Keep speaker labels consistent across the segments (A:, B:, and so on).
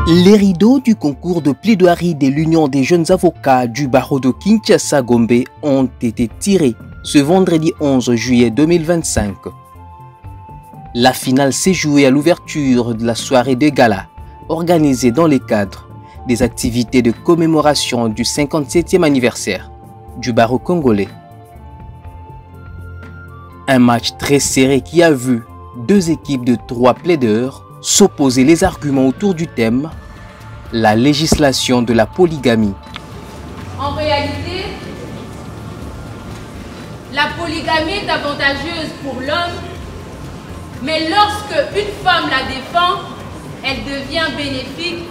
A: Les rideaux du concours de plaidoirie de l'Union des jeunes avocats du barreau de Kinshasa-Gombe ont été tirés ce vendredi 11 juillet 2025. La finale s'est jouée à l'ouverture de la soirée de gala organisée dans le cadre des activités de commémoration du 57e anniversaire du barreau congolais. Un match très serré qui a vu deux équipes de 3 plaideurs s'opposer les arguments autour du thème « La législation de la polygamie ».
B: En réalité, la polygamie est avantageuse pour l'homme, mais lorsque une femme la défend, elle devient bénéfique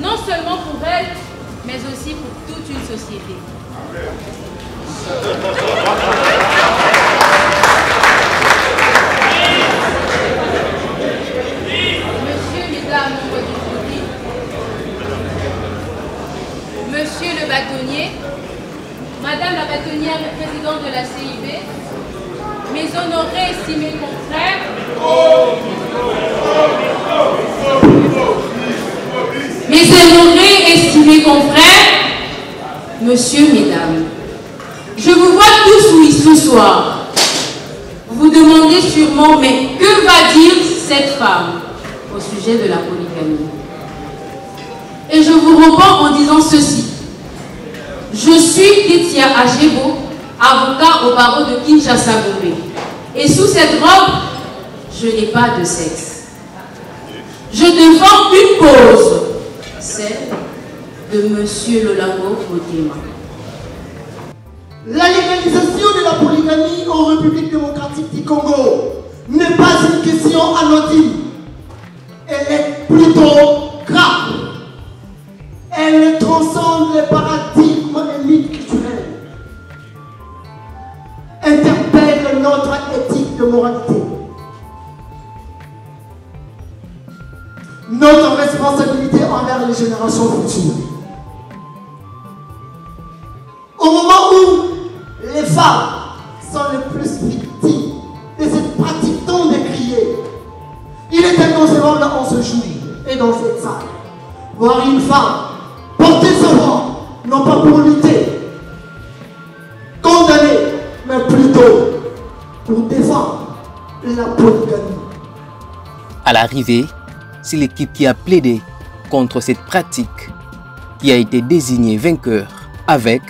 B: non seulement pour elle, mais aussi pour toute une société. Monsieur le bâtonnier, Madame la bâtonnière et présidente de la CIB, mes honorés estimés confrères, Monsieur, Mesdames, je vous vois tous ce soir. Vous vous demandez sûrement, mais que va dire cette femme au sujet de la polygamie? Et je vous réponds en disant ceci. Je suis Ketia Ajebo, avocat au barreau de Kinshasa-Gombe. Et sous cette robe, je n'ai pas de sexe. Je défends une cause, celle de Monsieur Lolango Motema.
C: La légalisation de la polygamie en République démocratique du Congo n'est pas une question anodine. Elle est plutôt grave. Elle transcende les paradigmes et mythes culturels. Interpelle notre éthique de moralité. Notre responsabilité envers les générations futures. Au moment où les femmes sont les plus victimes de cette pratique tant décriée, il est inconcevable en ce jour et dans cette salle voir une femme porter sa voix, non pas pour lutter, condamner, mais plutôt pour défendre la polygamie.
A: À l'arrivée, c'est l'équipe qui a plaidé contre cette pratique qui a été désignée vainqueur avec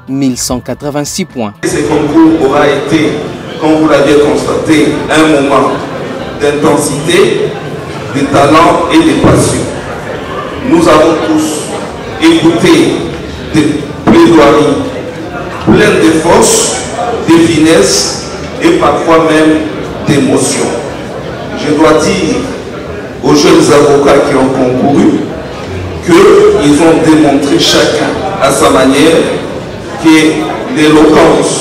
A: 1186 points.
D: Ce concours aura été, comme vous l'avez constaté, un moment d'intensité, de talent et de passion. Nous avons tous écouté des plaidoiries pleines de force, de finesse et parfois même d'émotion. Je dois dire aux jeunes avocats qui ont concouru qu'ils ont démontré chacun à sa manière que l'éloquence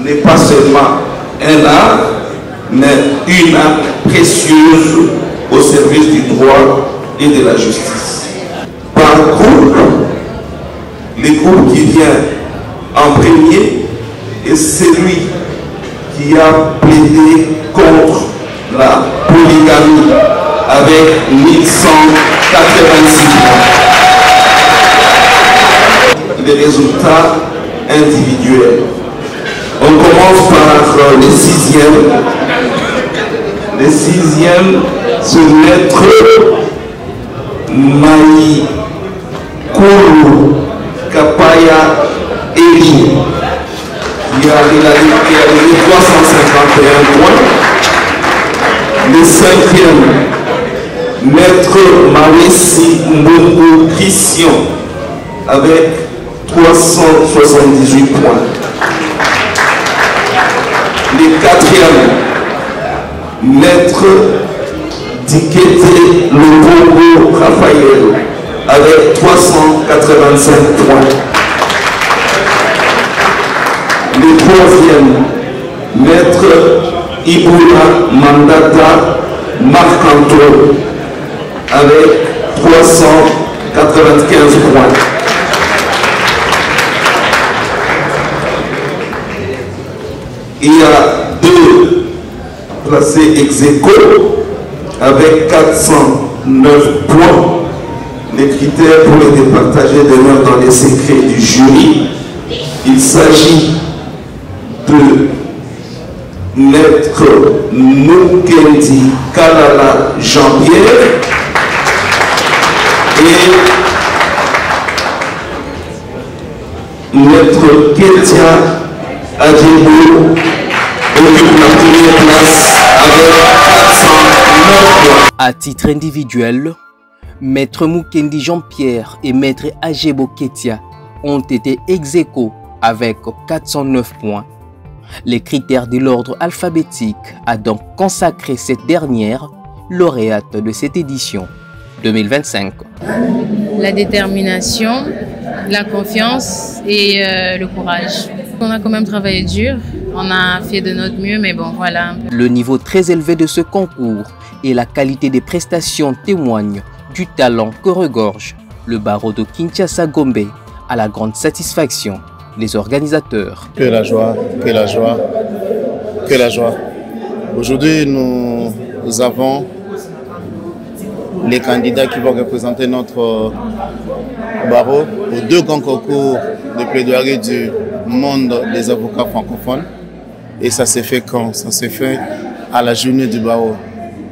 D: n'est pas seulement un art, mais une arme précieuse au service du droit et de la justice. Par groupe, le groupe qui vient en premier est celui qui a plaidé contre la polygamie avec 1186 points. Les résultats individuels. On commence par le 6e. Le 6e, c'est maître Maï Koulou Kapaya Eli, qui a réalisé 351 points. Le 5e, maître Marissi Mbongo Christian, avec 378 points. Le 4e, maître Dikete Lobongo Raphaël, avec 385 points. Le 3e, maître Iboula Mandata Marc-Anto, avec 395 points. Il y a 2 placés ex aequo avec 409 points. les critères pour le départager demeurent dans les secrets du jury. Il s'agit de Maître Mukendi Kalala Jean-Pierre et Maître Ketia Adjebo occupe la première place avec 409 points.
A: À titre individuel, Maître Mukendi Jean-Pierre et Maître Adjebo Ketia ont été ex-aequo avec 409 points. Les critères de l'ordre alphabétique a donc consacré cette dernière lauréate de cette édition 2025.
E: La détermination, la confiance et le courage. On a quand même travaillé dur, on a fait de notre mieux, mais bon, voilà.
A: Le niveau très élevé de ce concours et la qualité des prestations témoignent du talent que regorge le barreau de Kinshasa-Gombe, à la grande satisfaction des organisateurs.
F: Que la joie, que la joie, que la joie. Aujourd'hui, nous avons les candidats qui vont représenter notre barreau aux deux grands concours de plaidoirie du monde des avocats francophones. Et ça s'est fait quand? Ça s'est fait à la journée du barreau.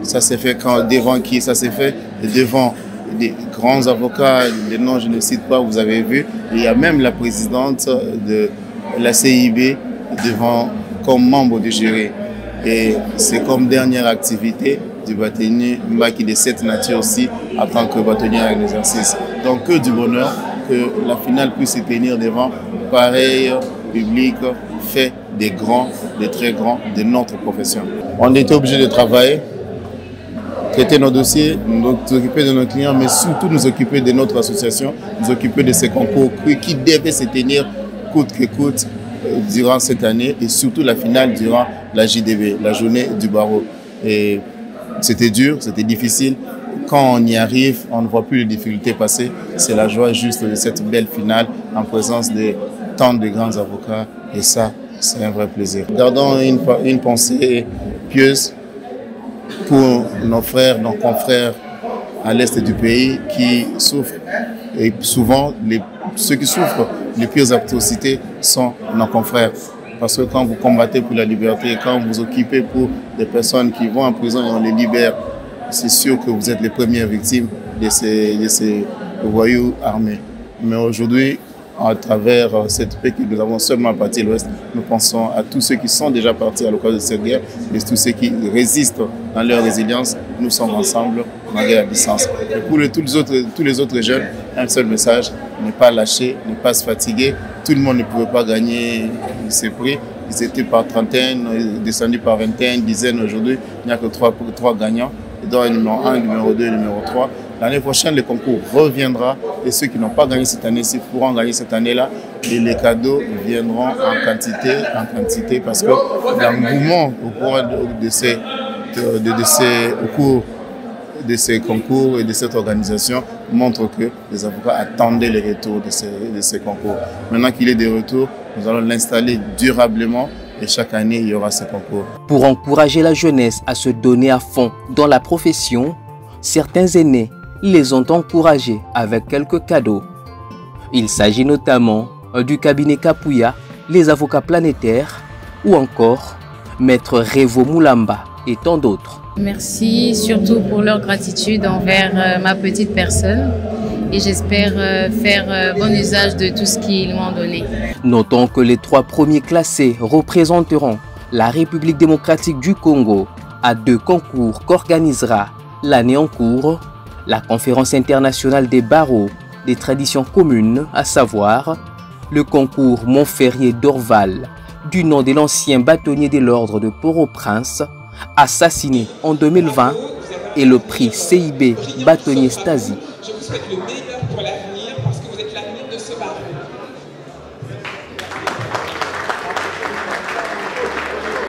F: Ça s'est fait quand? Devant qui? Ça s'est fait devant des grands avocats, les noms je ne cite pas, vous avez vu. Il y a même la présidente de la CIB devant comme membre du jury. Et c'est comme dernière activité du bâtonnier Mbaki de cette nature aussi en tant que bâtonnier en exercice. Donc que du bonheur que la finale puisse se tenir devant pareil public fait des grands, des très grands de notre profession. On était obligé de travailler, traiter nos dossiers, nous occuper de nos clients, mais surtout nous occuper de notre association, nous occuper de ces concours qui devaient se tenir coûte que coûte durant cette année et surtout la finale durant la JDB, la journée du barreau. Et c'était dur, c'était difficile. Quand on y arrive, on ne voit plus les difficultés passer. C'est la joie juste de cette belle finale en présence de tant de grands avocats et ça, c'est un vrai plaisir. Gardons une pensée pieuse pour nos frères, nos confrères à l'est du pays qui souffrent. Et souvent, ceux qui souffrent les pires atrocités sont nos confrères. Parce que quand vous combattez pour la liberté, quand vous vous occupez pour des personnes qui vont en prison et on les libère, c'est sûr que vous êtes les premières victimes de ces voyous armés. Mais aujourd'hui, à travers cette paix que nous avons seulement à partir de l'Ouest, nous pensons à tous ceux qui sont déjà partis à l'occasion de cette guerre et tous ceux qui résistent dans leur résilience. Nous sommes ensemble malgré la distance. Et pour tous les autres jeunes, un seul message, ne pas lâcher, ne pas se fatiguer. Tout le monde ne pouvait pas gagner ces prix. Ils étaient par trentaine, descendus par vingtaine, dizaines aujourd'hui. Il n'y a que trois gagnants. Et donc, numéro 1, numéro 2, numéro 3. L'année prochaine, le concours reviendra et ceux qui n'ont pas gagné cette année-ci pourront gagner cette année-là. Et les cadeaux viendront en quantité parce que l'engouement au cours de ces concours et de cette organisation montre que les avocats attendaient le retour de ces concours. Maintenant qu'il est de retour, nous allons l'installer durablement. Et chaque année, il y aura ce concours.
A: Pour encourager la jeunesse à se donner à fond dans la profession, certains aînés les ont encouragés avec quelques cadeaux. Il s'agit notamment du cabinet Kapouya, les avocats planétaires ou encore Maître Revo Moulamba et tant d'autres.
E: Merci surtout pour leur gratitude envers ma petite personne et j'espère faire bon usage de tout ce qu'ils m'ont donné.
A: Notons que les 3 premiers classés représenteront la République démocratique du Congo à 2 concours qu'organisera l'année en cours la Conférence internationale des barreaux des traditions communes, à savoir le concours Montferrier d'Orval du nom de l'ancien bâtonnier de l'ordre de Port-au-Prince, assassiné en 2020, et le prix CIB bâtonnier Stasi.